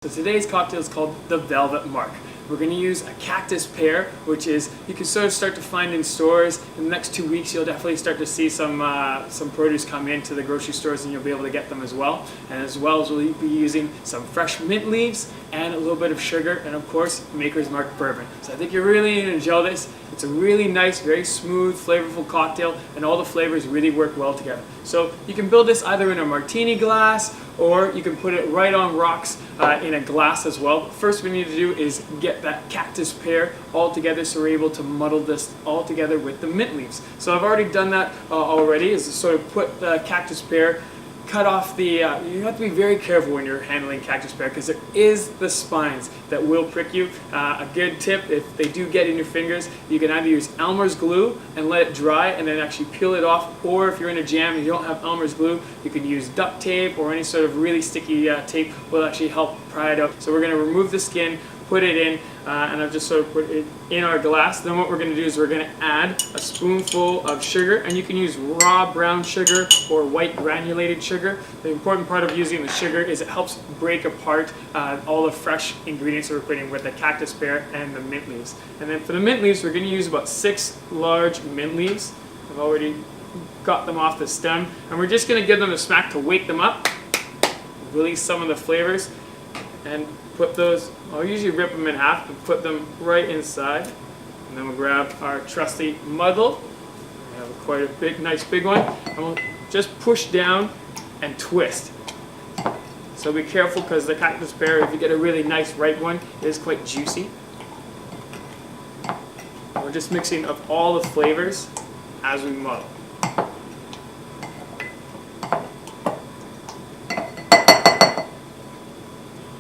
So today's cocktail is called the Velvet Mark. We're going to use a cactus pear, which is you can sort of start to find in stores. In the next 2 weeks, you'll definitely start to see some produce come into the grocery stores, and you'll be able to get them as well. And as well as we'll be using some fresh mint leaves and a little bit of sugar, and of course, Maker's Mark bourbon. So I think you're really going to enjoy this. It's a really nice, very smooth, flavorful cocktail, and all the flavors really work well together. So you can build this either in a martini glass, or you can put it right on rocks in a glass as well. First we need to do is get that cactus pear all together, so we're able to muddle this all together with the mint leaves. So I've already done that already, is to sort of put the cactus pear, cut off the, you have to be very careful when you're handling cactus pear, because there is the spines that will prick you. A good tip, if they do get in your fingers, you can either use Elmer's glue and let it dry and then actually peel it off, or if you're in a jam and you don't have Elmer's glue, you can use duct tape or any sort of really sticky tape will actually help pry it out. So we're going to remove the skin, put it in, and I've just sort of put it in our glass. Then what we're going to do is we're going to add a spoonful of sugar, and you can use raw brown sugar or white granulated sugar. The important part of using the sugar is it helps break apart all the fresh ingredients that we're putting with the cactus pear and the mint leaves. And then for the mint leaves, we're going to use about 6 large mint leaves. I've already got them off the stem, and we're just going to give them a smack to wake them up, release some of the flavors, and put those, I'll usually rip them in half and put them right inside. And then we'll grab our trusty muddle. We have quite a big, nice big one. And we'll just push down and twist. So be careful, because the cactus pear, if you get a really nice ripe one, it is quite juicy. We're just mixing up all the flavors as we muddle.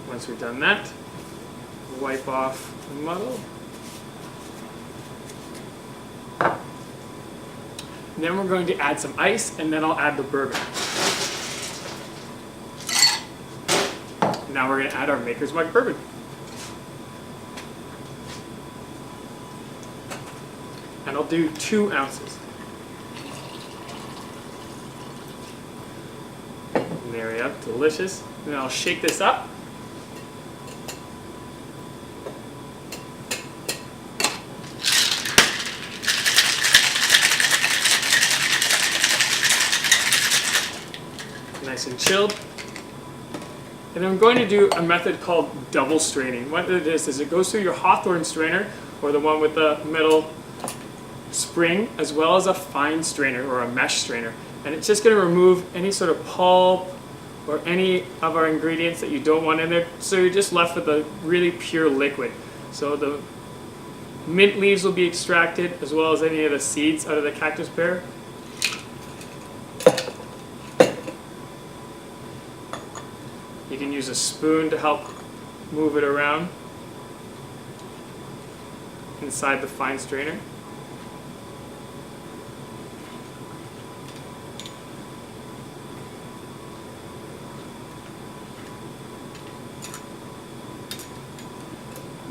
Once we've done that, we'll wipe off the muddle. And then we're going to add some ice, and then I'll add the bourbon. Now we're going to add our Maker's Mark bourbon. And I'll do 2 ounces. And there we go, delicious. And then I'll shake this up. Nice and chilled. And I'm going to do a method called double straining. What it is it goes through your Hawthorne strainer, or the one with the middle spring, as well as a fine strainer or a mesh strainer. And it's just going to remove any sort of pulp or any of our ingredients that you don't want in there. So you're just left with a really pure liquid. So the mint leaves will be extracted, as well as any of the seeds out of the cactus pear. You can use a spoon to help move it around inside the fine strainer.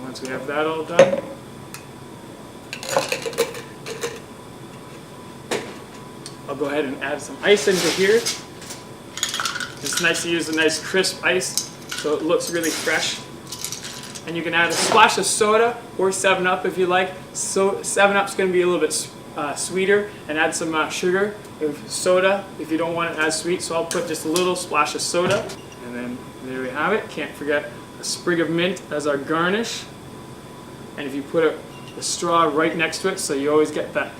Once we have that all done, I'll go ahead and add some ice into here. It's nice to use a nice crisp ice, so it looks really fresh. And you can add a splash of soda or 7-Up if you like. So 7-Up's going to be a little bit sweeter, and add some sugar. If soda, if you don't want it as sweet, so I'll put just a little splash of soda. And then there we have it. Can't forget a sprig of mint as our garnish. And if you put a straw right next to it, so you always get that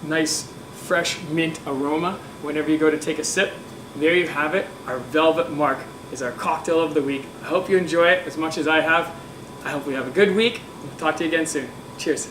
nice fresh mint aroma whenever you go to take a sip. There you have it. Our Velvet Mark is our cocktail of the week. I hope you enjoy it as much as I have. I hope we have a good week. We'll talk to you again soon. Cheers.